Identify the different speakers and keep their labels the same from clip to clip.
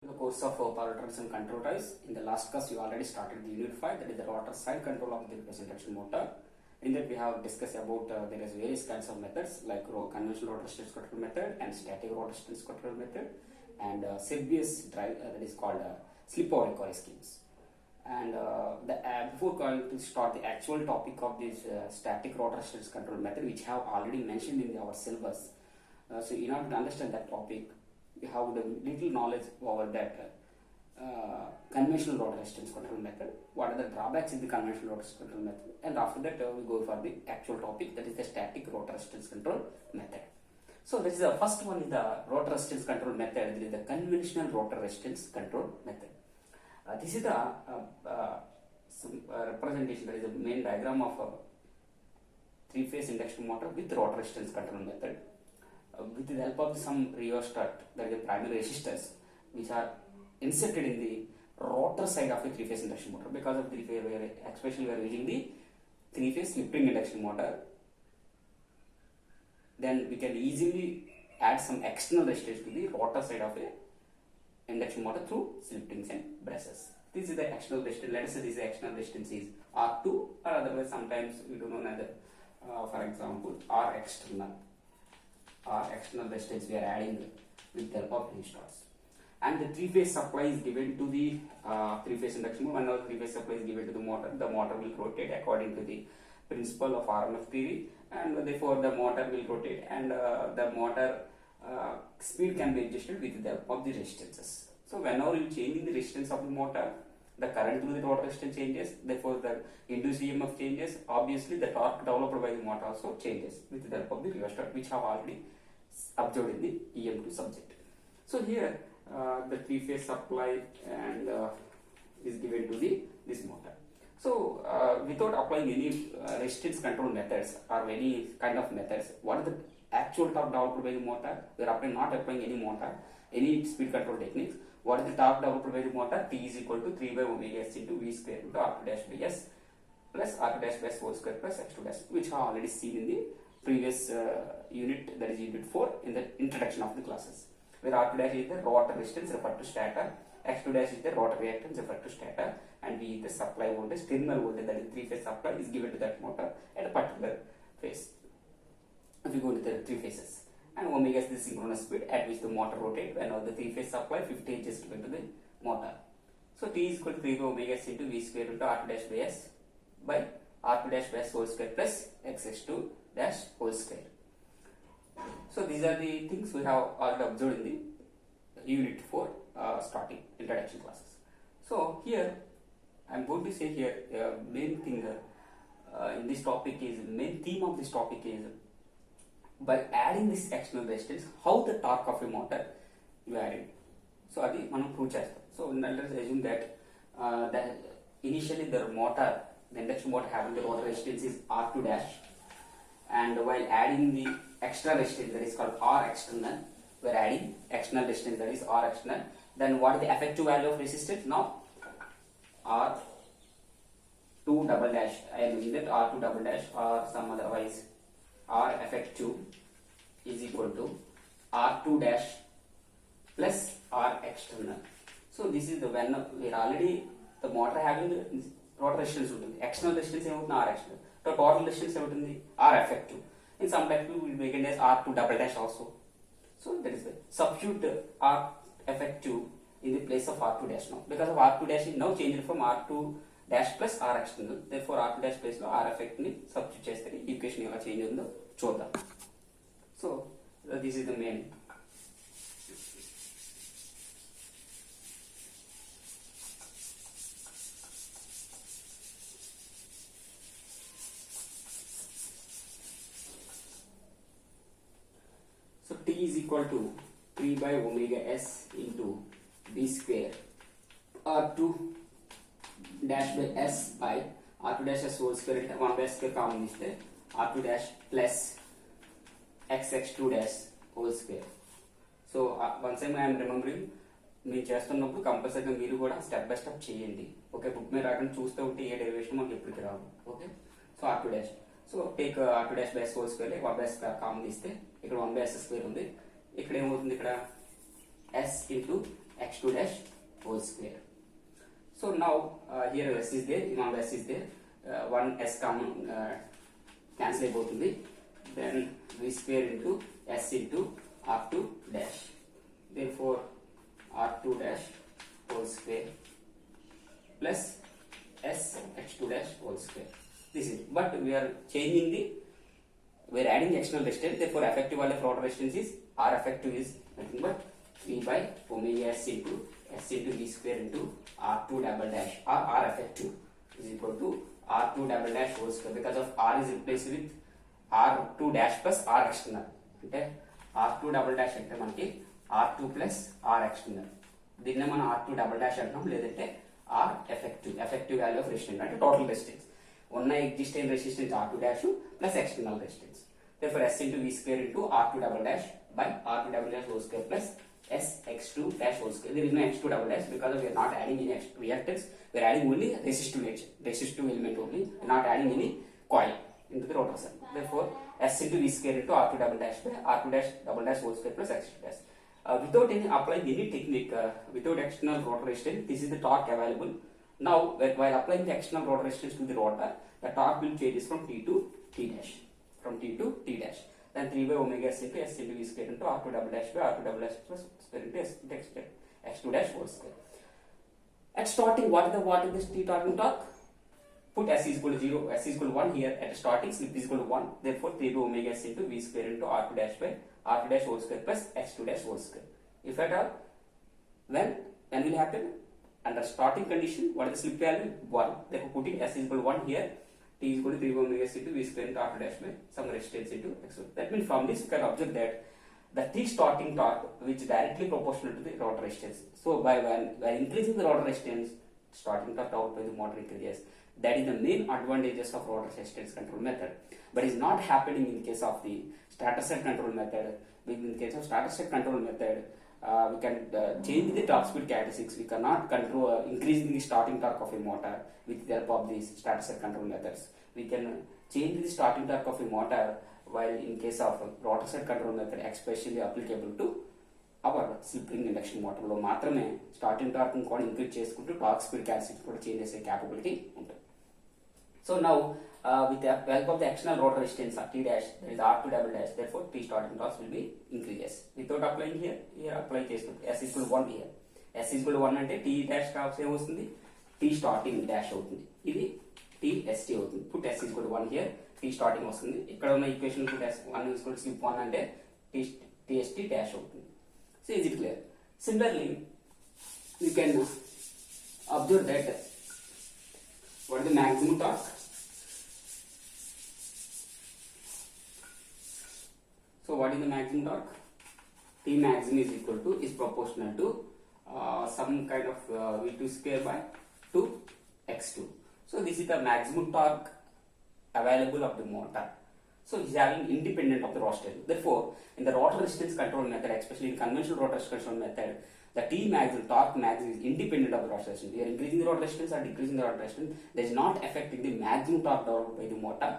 Speaker 1: The course of power trends and control drives. In the last class, we already started the unit 5, that is the rotor side control of the reverse induction motor. In that, we have discussed about there is various kinds of methods like conventional rotor resistance control method and static rotor resistance control method, and SERBIUS drive that is called slip over recovery schemes. And before going to start the actual topic of this static rotor resistance control method, which I have already mentioned in our syllabus. So in order to understand that topic, we have the little knowledge over that conventional rotor resistance control method. What are the drawbacks in the conventional rotor resistance control method? And after that, we go for the actual topic, that is the static rotor resistance control method. So this is the first one, is the rotor resistance control method. This is the conventional rotor resistance control method. This is the representation, that is the main diagram of a three-phase induction motor with rotor resistance control method. With the help of some rheostat, that is the primary resistors, which are inserted in the rotor side of a three-phase induction motor. Because of three-phase, especially we are using the three-phase slip-ring induction motor, then we can easily add some external resistors to the rotor side of a induction motor through slip rings and brushes. This is the external resistance. Let us say this external resistance is R2, or otherwise sometimes we do know another. For example, R external resistance we are adding with the help of rheostars. And the three-phase supply is given to the three-phase induction motor. Whenever three-phase supply is given to the motor will rotate according to the principle of RMF theory, and therefore the motor will rotate, and the motor speed can be adjusted with the help of the resistances. So whenever you change the resistance of the motor, the current through the rotor resistance changes, therefore the induced EMF changes. Obviously the torque developed by the motor also changes with the help of the rheostat, which have already observed in the EM2 subject. So here the three-phase supply and is given to this motor. So without applying any resistance control methods or any kind of methods, what are the actual torque developed by the motor? We are not applying any speed control techniques. What is the torque developed by the motor? T is equal to 3 by omega s into V square into R2 dash by S plus R2 dash by S whole square plus X2 dash, which I have already seen in the previous unit, that is unit 4, in the introduction of the classes, where R2 dash is the rotor resistance referred to stator, X2 dash is the rotor reactance referred to stator, and V is the supply voltage, terminal voltage, that is three-phase supply is given to that motor at a particular phase. If we go to the three phases, and omega is the synchronous speed at which the motor rotates when the three-phase supply 50 H is given to the motor. So T is equal to 3 by omega s into V square into R2 dash by S by R2 dash by S whole square plus X2 dash whole square. So these are the things we have already observed in the unit 4 starting introduction classes. So here I am going to say here main thing in this topic is, main theme of this topic is, by adding this external resistance, how the torque of a motor you added. So adi manam prove chestam. So let us assume that that initially the induction motor having the rotor resistance is R2 dash, and while adding the extra resistance, that is called R external, we are adding external resistance, that is R external. Then what is the effective value of resistance? Now R2 double dash, I am using that R2 double dash, or some otherwise R effective is equal to R2 dash plus R external. So this is the when we are already the motor having the rotor resistance ఉంటుంది, external resistance ఏమవుతుంది R external, so total resistance ఏమవుతుంది R effective. In some type we will make it as R2 double dash also. So that is the substitute R effective in the place of R2 dash now, because of R2 dash is now changed from R2 dash plus R external, therefore R2 dash place లో R effect ని substitute చేస్తే equation ఎలా change ఉందో చూద్దాం. So this is the main. So T is equal to 3 by omega S into V square R2 dash by S by R2 dash S whole square, 1 by S square common is there, R2 dash plus X2 dash whole square. So once I am remembering, మీరు చేస్తున్నప్పుడు కంపల్సరీగా మీరు కూడా step by step చేయండి. Okay, book మీద రాకుండా చూస్తూ ఉంటే ఏ డెరివేషన్ మనకి ఎప్పటికి రాదు. Okay, so R2 dash, so take R2 dash by S whole square, 1 by S square common ఇస్తే ఇక్కడ 1 by S square ఉంది, ఇక్కడ ఏమవుతుంది, ఇక్కడ S into x2 dash whole square. So now here s is there, among s is there, one s common cancel అయిపోతుంది. Then v square into s into r2 dash. Therefore r2 dash whole square plus s x2 dash whole square. This is, but we are changing the, we are adding external resistance. Therefore effective value of rotor resistance is r effective is nothing but 3 by omega s into v square into r2 double dash, or r effective is equal to r2 double dash whole square, because of r is replaced with r2 dash plus r external. అంటే r2 double dash అంటే మనకి r2 plus r external, దీన్నే మనం r2 double dash అంటాం, లేదంటే r effective value of resistance అంటే total resistance. ఉన్న existing resistance r2 dash plus external resistance. Therefore s into v square into r2 double dash by r2 double dash whole square plus s x2 dash whole square. There is no x2 double dash because we are not adding any reactance. We are adding only resistive element only, not adding any coil into the rotor cell. Therefore s into v square into r2 double dash by r2 dash double dash whole square plus x2 dash. Without any applying any technique, without external rotor resistance, this is the torque available. Now while applying the external rotor resistance to the rotor, the torque will changes from t to t dash, from t to t dash. Then 3 by omega s into v square into r2 double dash by r2 double dash plus square into x2 dash whole square. At starting, what is this t starting torque? Put s is equal to 0, s is equal to 1 here. At starting, slip is equal to 1. Therefore 3 by omega s into v square into r2 dash by r2 dash whole square plus x2 dash whole square. If at all, when will happen? Under starting condition, what is the slip value? 1. Therefore putting s is equal to 1 here, t is equal to 3 by omega s into v square into r2 dash by some resistance into x2. That means from this you can observe that the t starting torque which directly proportional to the rotor resistance. So by increasing the rotor resistance, starting torque out by the motor increases. That is the main advantages of rotor resistance control method, but is not happening in case of the starter set control method. In case of starter set control method, we can change the torque speed characteristics. We cannot control increasing the starting torque of a motor with the help of these starter set control methods. We can change the starting torque of a motor, while in case of rotor set control method, especially applicable to our slip ring induction motor లో మాత్రమే starting torque కూడా increase చేసుకుంటూ torque speed characteristics కూడా change చేసే capability ఉంటుంది. So now with the help of the external rotor resistance t dash, that is r2 double dash, therefore t starting torque will be increases. Without applying here apply చేసినప్పుడు s equal to 1 here, s equal to 1 అంటే t dash tops ఏమవుతుంది, t starting dash అవుతుంది, ఇది t st అవుతుంది. Put s equal to 1 here, t starting వస్తుంది. ఇక్కడ ఉన్న equation put s 1 equal to slip 1 అంటే t st dash అవుతుంది. So is it clear? Similarly, you can observe that what is the maximum torque. So what is the maximum torque? T maximum is equal to, is proportional to some kind of v2 square by 2 x2. So this is the maximum torque available of the motor. So it is having independent of the rotor. Therefore, in the rotor resistance control method, especially in conventional rotor resistance control method, the T maximum, torque maximum is independent of the rotor resistance. We are increasing the rotor resistance or decreasing the rotor resistance. That is not affecting the maximum torque developed by the motor,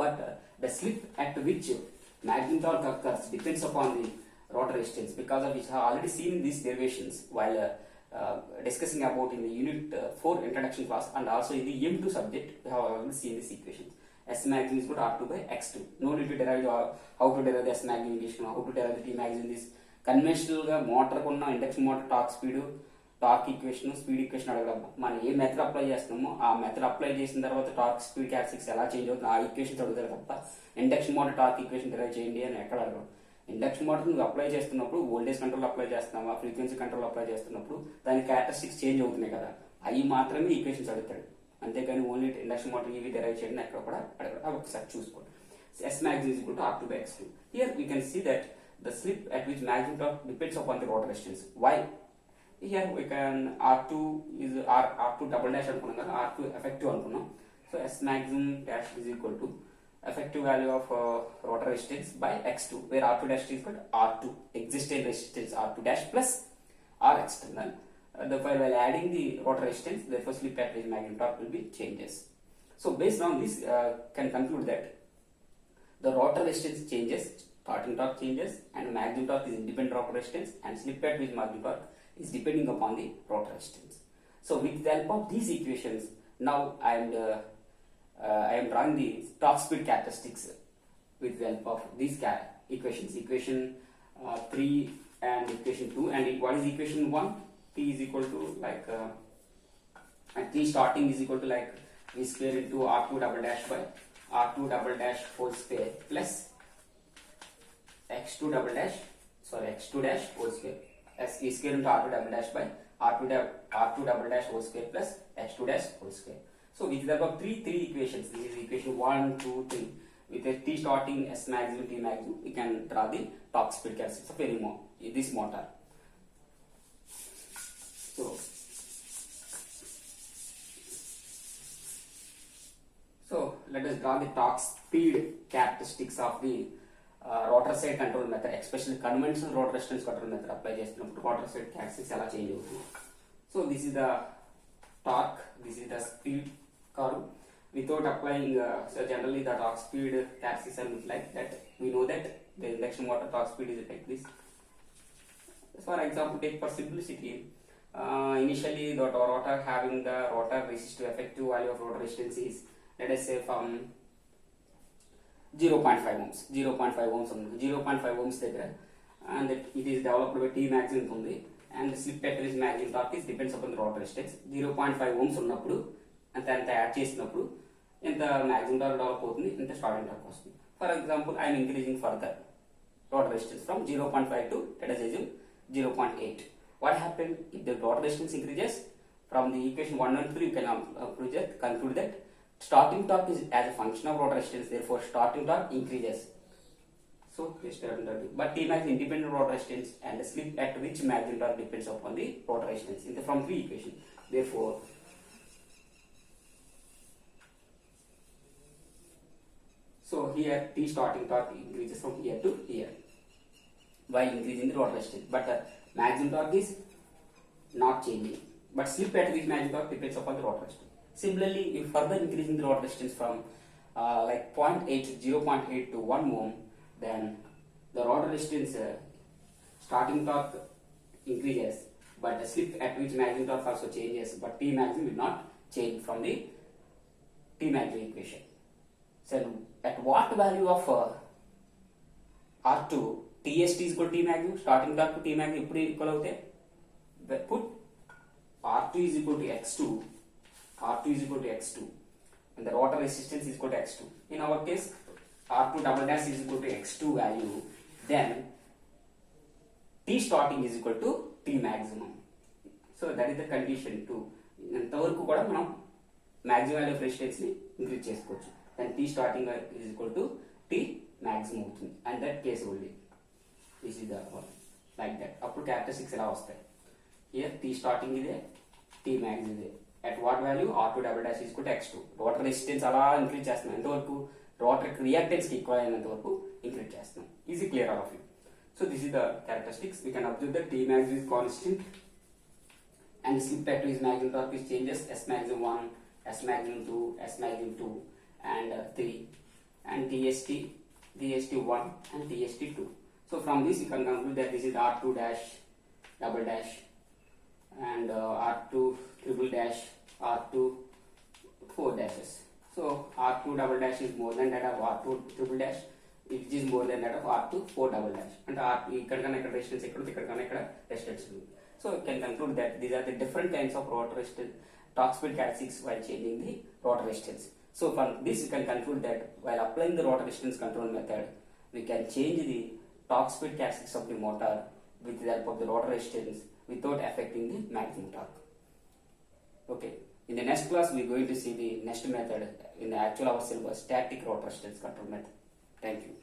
Speaker 1: but the slip at which maximum torque occurs depends upon the rotor resistance, because of which I have already seen these derivations while discussing about in the unit 4 introduction class, and also in the M2 subject we have already seen these equations. S maximum is equal to R2 by X2. No need to derive how to derive the S maximum equation, how to derive the T maximum. This conventional motor kuన్న induction motor torque speed, torque equation, speed equation అడగడం. మనం ఏ method apply చేస్తున్నామో ఆ method apply చేసిన తర్వాత torque speed characteristics ఎలా change అవుతుంది ఆ equations అడుగుతారు తప్ప induction motor torque equation derive చేయండి అని ఎక్కడ అడగడం. ఇండక్షన్ మోటార్ నువ్వు అప్లై చేస్తున్నప్పుడు వోల్టేజ్ కంట్రోల్ అప్లై చేస్తున్నావా, ఫ్రీక్వెన్సీ కంట్రోల్ అప్లై చేస్తున్నప్పుడు దాని క్యారెక్టరిస్టిక్స్ చేంజ్ అవుతున్నాయి కదా, అవి మాత్రమే ఈక్వేషన్స్ అడుగుతాడు. అంతేకాని ఓన్లీ ఇండక్షన్ మోటార్ ఇవి డెరైవ్ చేయడం ఎక్కడ కూడా అడగడం. అవి ఒకసారి చూసుకోండి. S maximum is equal to R2 by X2. Here we can see that the slip at which maximum torque depends upon the rotor resistance. Why? Here we can R2 is R2 double dash అనుకున్నాం కదా, R2 effective అనుకున్నాం. So S maximum dash is equal to effective value of rotor resistance by X2, where R2 dash is equal to R2 existing resistance R2 dash plus R external. Therefore, while adding the rotor resistance, therefore slip at which maximum torque will be changes. So based on this, can conclude that the rotor resistance changes, starting torque changes, and maximum torque is independent rotor resistance, and slip at which maximum torque is depending upon the rotor resistance. So with the help of these equations, now I am drawing the torque speed characteristics with the help of these equations. Equation 3 and equation 2. And what is equation 1? T is equal to like and T starting is equal to like V square into R2 double dash by R2 double dash whole square plus X2 double dash, X2 dash whole square as V square into R2 double dash by R2 double dash whole square plus X2 dash whole square. So with the above three equations, this is equation 1, 2, 3. With a T starting, S maximum, T maximum, we can draw the torque speed characteristics of this motor. So let us draw the torque speed characteristics of the rotor side control method, especially conventional rotor resistance control method apply చేస్తున్నప్పుడు rotor side characteristics ఎలా change అవుతుంది. So this is the torque, this is the speed curve. Without applying, so generally the torque speed characteristics are like that. We know that the induction motor torque speed is like this. For example, take for simplicity, initially the rotor having the rotor resistive effective value of rotor resistance is, let us say, from 0.5 ohms. 0.5 ohms దగ్గర, and it is developed by T maximum ఉంది, and the slip at this maximum torque is depends upon the rotor resistance. 0.5 ohms ఉన్నప్పుడు అంత add చేసినప్పుడు ఎంత maximum torque develop అవుతుంది, ఎంత starting torque వస్తుంది. For example I'm increasing further rotor resistance from 0.5 to, let us assume, 0.8. What happened if the rotor resistance increases? From the equation 1 and 3 you can conclude that starting torque is as a function of rotor resistance, therefore starting torque increases. So but T max independent rotor resistance and the slip at which maximum torque depends upon the rotor resistance from 3 equations. Therefore so here T starting torque increases from here to here by increasing the rotor resistance, but maximum torque is not changing, but slip at which maximum torque depends upon the rotor resistance. Similarly, if further increasing the rotor resistance from like 0.8 to 1 ohm, then the rotor resistance starting torque increases, but the slip at which maximum torque also changes, but T maximum will not change from the T maximum equation. So at what value of R2, TST is equal to T maximum, starting torque to T maximum equal అవుతాయి, put R2 is equal to X2, R2 is equal to X2, and the rotor resistance is equal to X2. In our case, R2 double dash is equal to X2 value, then T starting is equal to T maximum. So that is the condition to ఇంతవరకు కూడా మనం maximum value of resistance ని increase చేసుకోవచ్చు. Then T starting is equal to T maximum అవుతుంది, and that case only. This is the one like that. అప్పుడు characteristics ఎలా వస్తాయి? Here T starting ఇదే, T max ఇదే. At what value? R2 double dash is equal to X2. Rotor resistance అలా increase చేస్తున్నాం, ఎంతవరకు rotor reactance కి equal అయినంత వరకు ఇంక్రీజ్ చేస్తున్నాం. Easy clear all of you. So this is the characteristics. We can observe that T max is constant and the slip at which maximum torque is changes, S maximum 1, S maximum 2, S maximum 2 and 3, and TST 1 and TST 2. So from this you can conclude that this is R2 dash double dash and R2 triple dash, R2 4 dashes. So R2 double dash is more than that of R2 triple dash, which is more than that of R2 4 double dash, and R2 ikkadana ikkada resistance ikkadana ikkada resistance. So you can conclude that these are the different kinds of rotor resistance torque speed characteristics while changing the rotor resistance. So from this you can conclude that while applying the rotor resistance control method, we can change the torque speed characteristics of the motor with the help of the rotor resistance without affecting the maximum torque. Okay, in the next class we are going to see the next method in the actual our syllabus, static rotor resistance control method. Thank you.